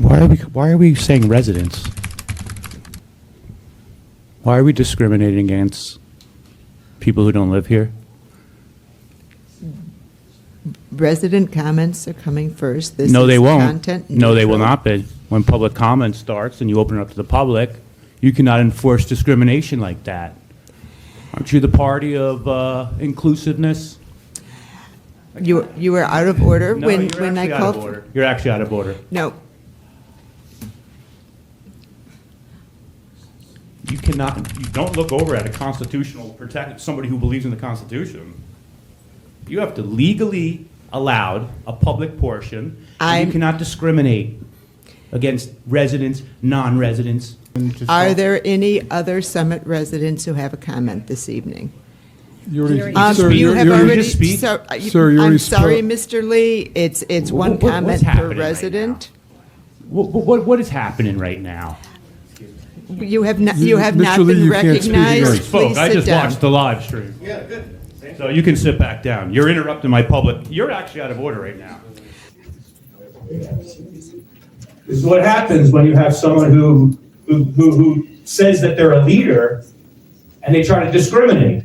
Why are we saying residents? Why are we discriminating against people who don't live here? Resident comments are coming first. This No, is they won't. content No, they will neutral. not be. When public comment starts and you open it up to the public, you cannot enforce discrimination like that. Aren't you the party of inclusiveness? You were out of order No, when you're I actually out called. of order. You're actually out of order. No, You don't look over at a constitutional protect somebody who believes in the Constitution. You have to legally allow a public portion, and you cannot discriminate against residents, non-residents. are there any other Summit residents who have a comment this evening? You already, sir, You you have already already, just speak? so, Sir, you I'm already sorry, spoke. Mr. Lee, it's one What's comment per happening right resident. What is happening right now? You have not Mr. Lee, been you can't speak recognized. again. Please I sit just down. watched the live stream. Yeah, good. So you can sit back down. You're interrupting my public. You're actually out of order right now. This is what happens when you have someone who says that they're a leader and they try to discriminate.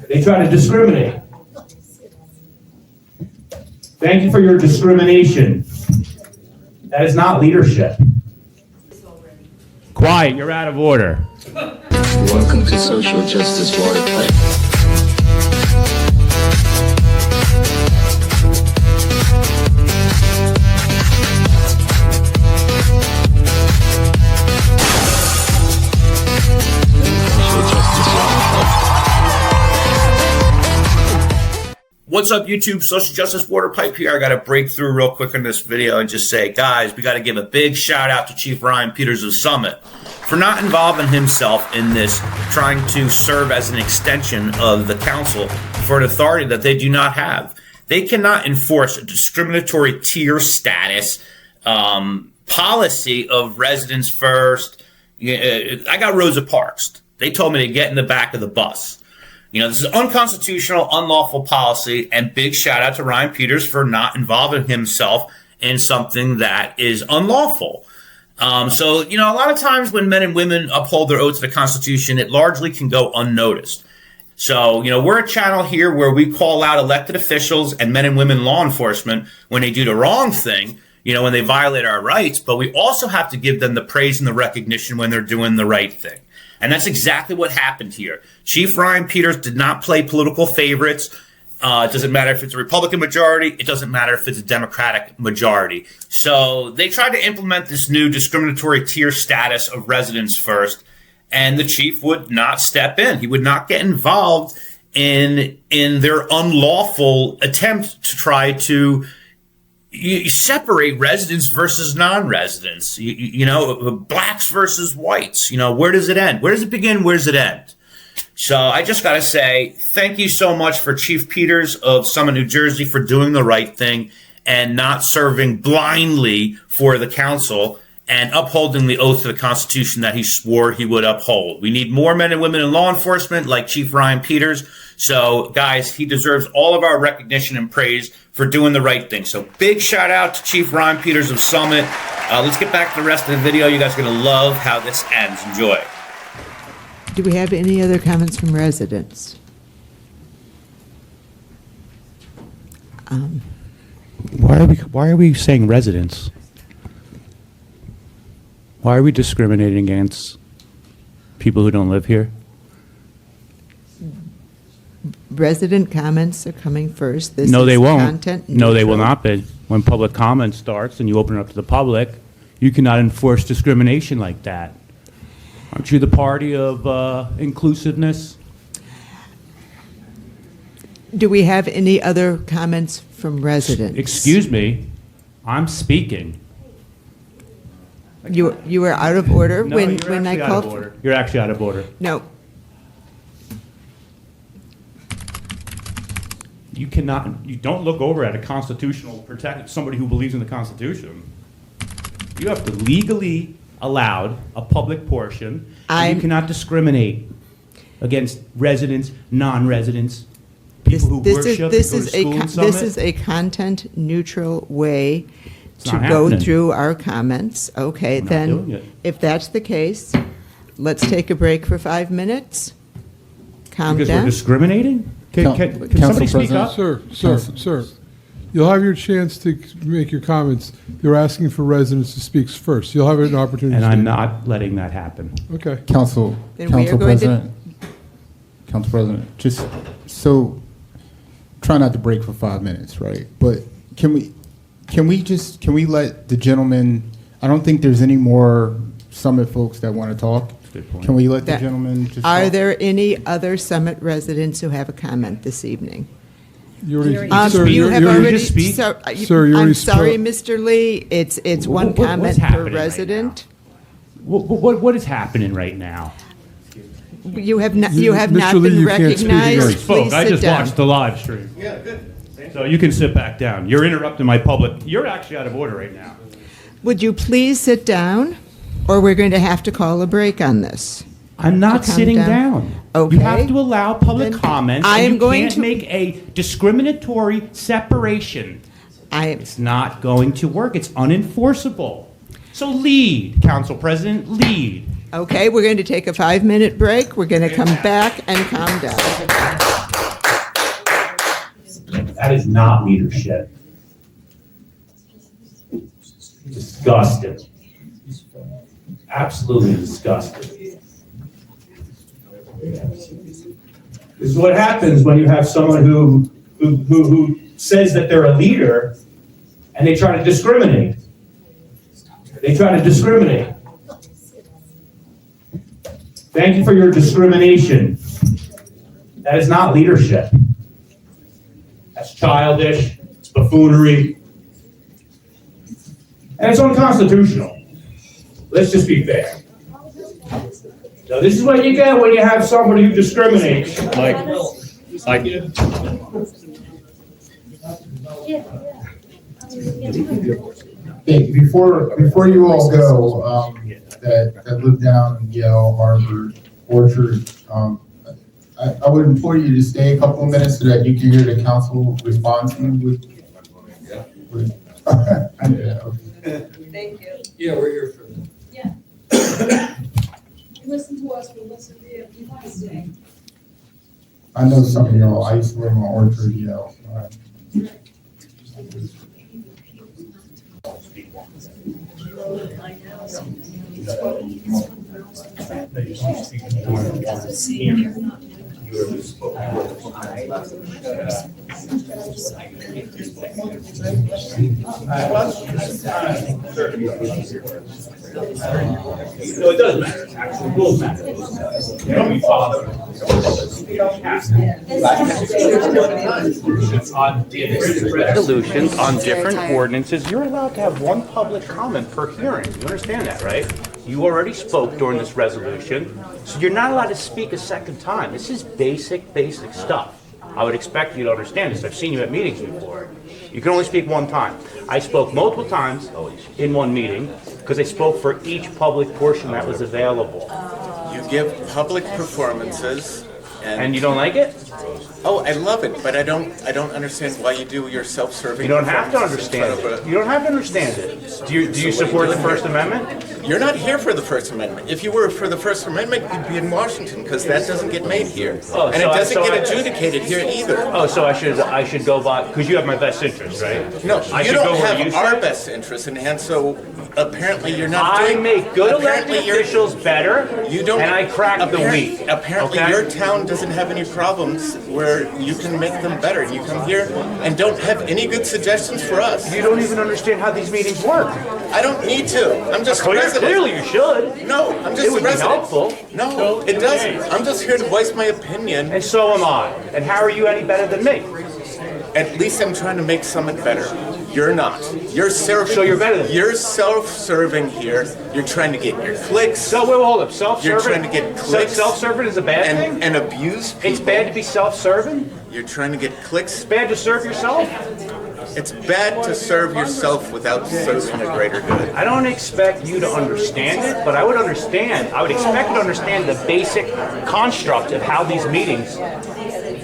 They try to discriminate. Thank you for your discrimination. That is not leadership. Quiet. You're out of order. Welcome to Social Justice Water Pipe. What's up, YouTube? Social Justice Water Pipe here. I got to break through real quick in this video and just say, guys, we got to give a big shout out to Chief Ryan Peters of Summit for not involving himself in this, trying to serve as an extension of the council for an authority that they do not have. They cannot enforce a discriminatory tier status policy of residents first. I got Rosa Parks. They told me to get in the back of the bus. You know, this is unconstitutional, unlawful policy, and big shout out to Ryan Peters for not involving himself in something that is unlawful. So, you know, a lot of times when men and women uphold their oath to the Constitution, it largely can go unnoticed. So, you know, we're a channel here where we call out elected officials and men and women law enforcement when they do the wrong thing, you know, when they violate our rights, but we also have to give them the praise and the recognition when they're doing the right thing. And that's exactly what happened here. Chief Ryan Peters did not play political favorites. It doesn't matter if it's a Republican majority. It doesn't matter if it's a Democratic majority. So they tried to implement this new discriminatory tier status of residents first, and the chief would not step in. He would not get involved in their unlawful attempt to try to you separate residents versus non-residents, you know, blacks versus whites. You know, where does it end? Where does it begin? Where does it end? So I just got to say thank you so much for Chief Peters of Summit, New Jersey, for doing the right thing and not serving blindly for the council and upholding the oath to the Constitution that he swore he would uphold. We need more men and women in law enforcement like Chief Ryan Peters. So, guys, he deserves all of our recognition and praise for doing the right thing. So, big shout out to Chief Ryan Peters of Summit. Let's get back to the rest of the video. You guys are going to love how this ends. Enjoy. Do we have any other comments from residents? Why are we saying residents? Why are we discriminating against people who don't live here? Resident comments are coming first. This No, is they won't. content No, they will neutral. not be. When public comment starts and you open it up to the public, you cannot enforce discrimination like that. Aren't you the party of inclusiveness? Do we have any other comments from residents? Excuse me, I'm speaking. You were out of order No, when you're I actually out called. of order. You're actually out of order. No, You don't look over at a constitutional protect somebody who believes in the Constitution. You have to legally allow a public portion, and you cannot discriminate against residents, non-residents, people who worship, this who go to is school in Summit. this is a content neutral way to not go happening. through our comments. Okay, I'm not doing then, it. if that's the case, let's take a break for 5 minutes. Calm Because we're down. discriminating? Can Council somebody speak President. up? Sir, you'll have your chance to make your comments. You're asking for residents to speak first. You'll have an opportunity. And to I'm speak. not letting that happen. Okay. Then we are Council going to- President, Council President, just so, try not to break for 5 minutes, right? But can we let the gentleman, I don't think there's any more Summit folks that want to talk. Good point. Can we let the That- gentleman just Are talk? there any other Summit residents who have a comment this evening? You already, You sir, you're have already- already, just speak? sir, Sir, you I'm already sorry, spoke. Mr. Lee, it's one What's comment per happening right resident. What is happening right now? You have not Mr. not Lee, been you can't speak recognized. again. Spoke. Please I sit just down. watched the live stream. Yeah, good. So you can sit back down. You're interrupting my public. You're actually out of order right now. Would you please sit down, or we're going to have to call a break on this? I'm not Calm sitting down. down. Okay. You have to allow public Then comments. I and am you going can't to- make a discriminatory separation. It's not going to work. It's unenforceable. So lead, Council President, lead. Okay, we're going to take a 5-minute break. We're going to come back and calm down. That is not leadership. Disgusting. Absolutely disgusting. This is what happens when you have someone who says that they're a leader and they try to discriminate. They try to discriminate. Thank you for your discrimination. That is not leadership. That's childish, it's buffoonery, and it's unconstitutional. Let's just be fair. So this is what you get when you have somebody who discriminates. Hey, before you all go, that live down in Yale, Harvard, Orchard, I would implore you to stay a couple of minutes so that you can hear the council respond to you with. Yeah, okay. Thank you. Yeah, we're here for that. Yeah. Listen to us, we'll listen to you if you want to stay. I know some of y'all, I used to live on Orchard, Yale. No, it doesn't matter. Actually, rules matter. Don't be bothered. Resolutions on different ordinances, you're allowed to have one public comment per hearing. You understand that, right? You already spoke during this resolution, so you're not allowed to speak a second time. This is basic stuff. I would expect you to understand this. I've seen you at meetings before. You can only speak one time. I spoke multiple times in one meeting because I spoke for each public portion that was available. You give public performances, And you don't like it? oh, I love it, but I don't understand why you do your self-serving. You don't have to performances in understand front of it. You don't have to understand it. Do you support the First Amendment? You're not here for the First Amendment. If you were for the First Amendment, you'd be in Washington, because that doesn't get made here. Oh, And it so I- doesn't so get I- adjudicated here either. Oh, so I should go by, because you have my best interest, right? No, I you should go don't where you have our say? best interests in hand, so apparently you're not I doing. make good elected apparently you're- officials better, You don't. and I crack the apparently- weak. Apparently, okay? your town doesn't have any problems where you can make them better. You come here and don't have any good suggestions for us. You don't even understand how these meetings work. I don't need to. I'm just a resident. Clearly you should. No, I'm just It would a be resident. helpful. No, it doesn't. I'm just here to voice my opinion. And so am I. And how are you any better than me? At least I'm trying to make Summit better. You're not. You're self. So you're better than me. You're self-serving here. You're trying to get your clicks So, wait, hold up. Self-serving? You're trying to get clicks. Self-serving is a bad thing? and abuse people. It's bad to be self-serving? You're trying to get clicks. It's bad to serve yourself? It's bad to serve yourself without serving a greater good. I don't expect you to understand it, but I would expect you to understand the basic construct of how these meetings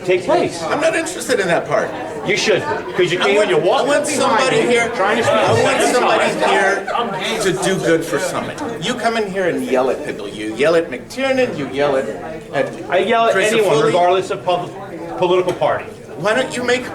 take place. I'm not interested in that part. You should, because you came and you walked I want behind somebody me, here. trying to speak. I want the somebody second time. here to do good for Summit. You come in here and yell at people. You yell at McTiernan. You yell at I yell at Chris anyone, Foley. regardless of political party. Why don't you make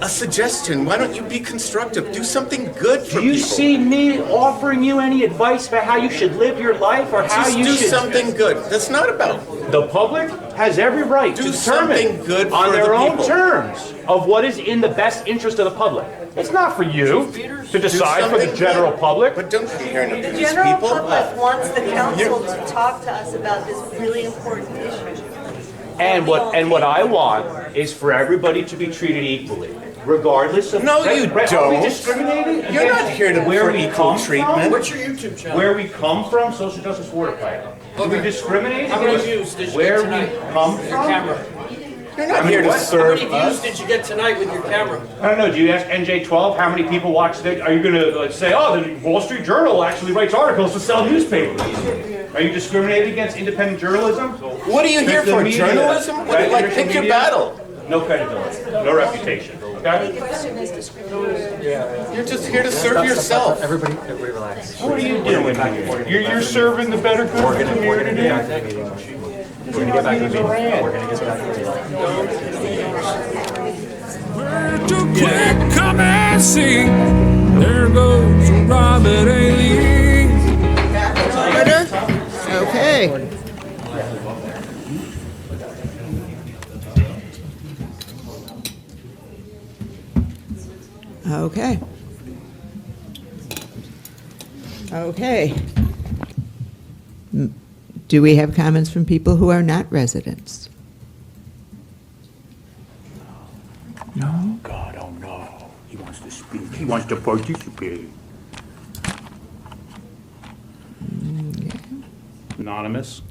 a suggestion? Why don't you be constructive? Do something good for people. Do you see me offering you any advice about how you should live your life or how Just you do should... something good. That's not about. The public has every right Do to determine something good on for their the own people. terms of what is in the best interest of the public. It's not for you to decide for the something general good. public. But don't come here and The abuse general people. public wants the council to talk to us about this really important issue. And what I want is for everybody to be treated equally, regardless of... No, you Are we don't. discriminating? You're not against here to where for we equal come treatment. From? What's your YouTube channel? Where we come from, social justice warrior fighter. Do we discriminate How many against views did you where get tonight? we come Your from? camera. You're not here to How serve many views us. did you get tonight with your camera? I don't know. Do you ask NJ12 how many people watch that? Are you going to say, oh, the Wall Street Journal actually writes articles to sell newspapers? Are you discriminating against independent journalism? What are you here The for? media, Journalism? What, right? like, Traditional pick your media? battle. No credibility, no reputation. Okay? You're just here to serve yourself. Everybody relax. What are you doing here? You're serving the better good of the community. We're gonna get back to the meeting. We're gonna get back to the meeting. Too quick, come and see. There goes Robert A. Lee. Order? Okay. Okay. Okay. Do we have comments from people who are not residents? No, God, oh no. He wants to speak. He wants to participate. Anonymous.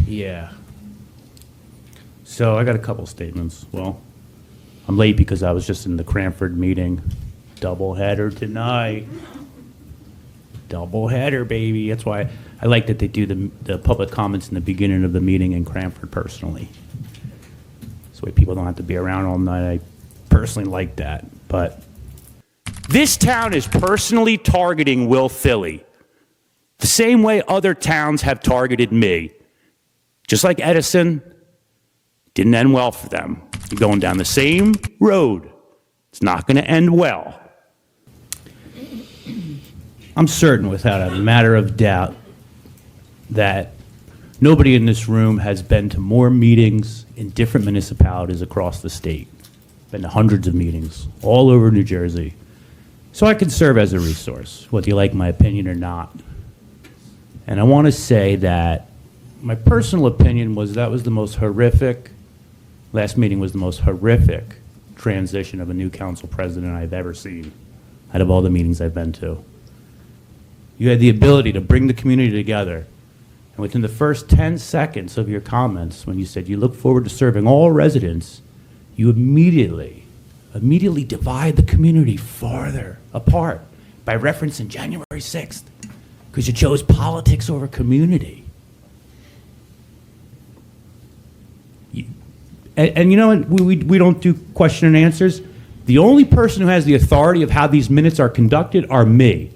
Yeah. So I got a couple statements. Well, I'm late because I was just in the Cranford meeting. Doubleheader tonight. Doubleheader, baby. That's why I like that they do the public comments in the beginning of the meeting in Cranford personally. So way people don't have to be around all night. I personally like that. But this town is personally targeting Will Philly the same way other towns have targeted me. Just like Edison, didn't end well for them. You're going down the same road. It's not going to end well. I'm certain, without a matter of doubt, that nobody in this room has been to more meetings in different municipalities across the state. Been to hundreds of meetings all over New Jersey. So I can serve as a resource, whether you like my opinion or not. And I want to say that my personal opinion was that was the most horrific, last meeting was the most horrific transition of a new council president I've ever seen out of all the meetings I've been to. You had the ability to bring the community together, and within the first 10 seconds of your comments, when you said you look forward to serving all residents, you immediately divide the community farther apart by referencing January 6th, because you chose politics over community. And you know what? We don't do question and answers. The only person who has the authority of how these minutes are conducted are me.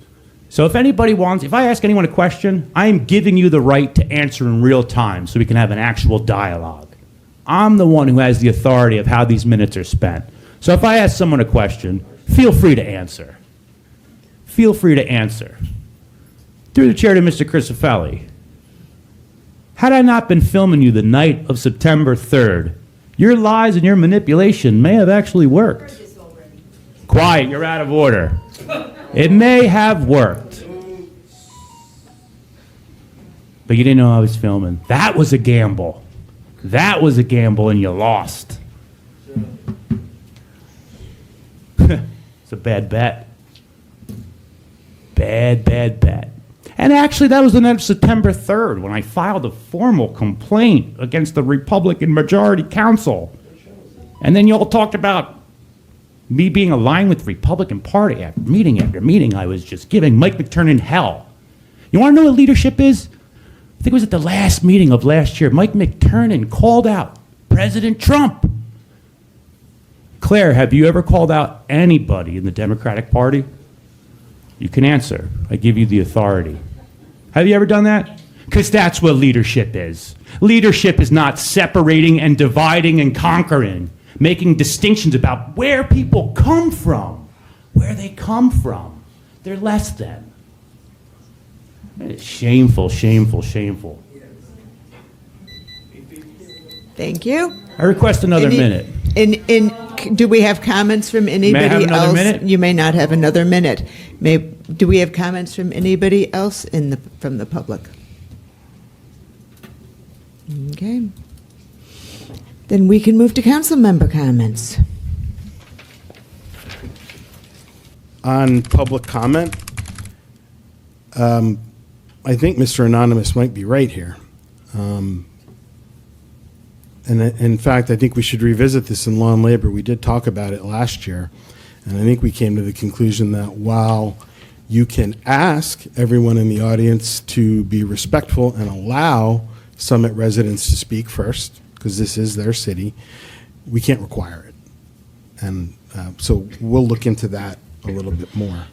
So if anybody wants, if I ask anyone a question, I am giving you the right to answer in real time so we can have an actual dialogue. I'm the one who has the authority of how these minutes are spent. So if I ask someone a question, feel free to answer. Feel free to answer. Through the chair to Mr. Crisofelli. Had I not been filming you the night of September 3rd, your lies and your manipulation may have actually worked. Quiet, you're out of order. It may have worked. But you didn't know I was filming. That was a gamble. That was a gamble and you lost. It's a bad bet. Bad bet. And actually, that was the night of September 3rd when I filed a formal complaint against the Republican Majority Council. And then you all talked about me being aligned with the Republican Party after meeting. I was just giving Mike McTurnan hell. You want to know what leadership is? I think it was at the last meeting of last year. Mike McTurnan called out President Trump. Claire, have you ever called out anybody in the Democratic Party? You can answer. I give you the authority. Have you ever done that? Because that's what leadership is. Leadership is not separating and dividing and conquering, making distinctions about where people come from, where they come from. They're less than. It's shameful, shameful, shameful. Thank you. I request another minute. Do we have comments from anybody May I have another else? minute? You may not have another minute. Do we have comments from anybody else from the public? Okay. Then we can move to council member comments. On public comment, I think Mr. Anonymous might be right here. And in fact, I think we should revisit this in law and labor. We did talk about it last year, and I think we came to the conclusion that while you can ask everyone in the audience to be respectful and allow Summit residents to speak first, because this is their city, we can't require it. And so we'll look into that a little bit more.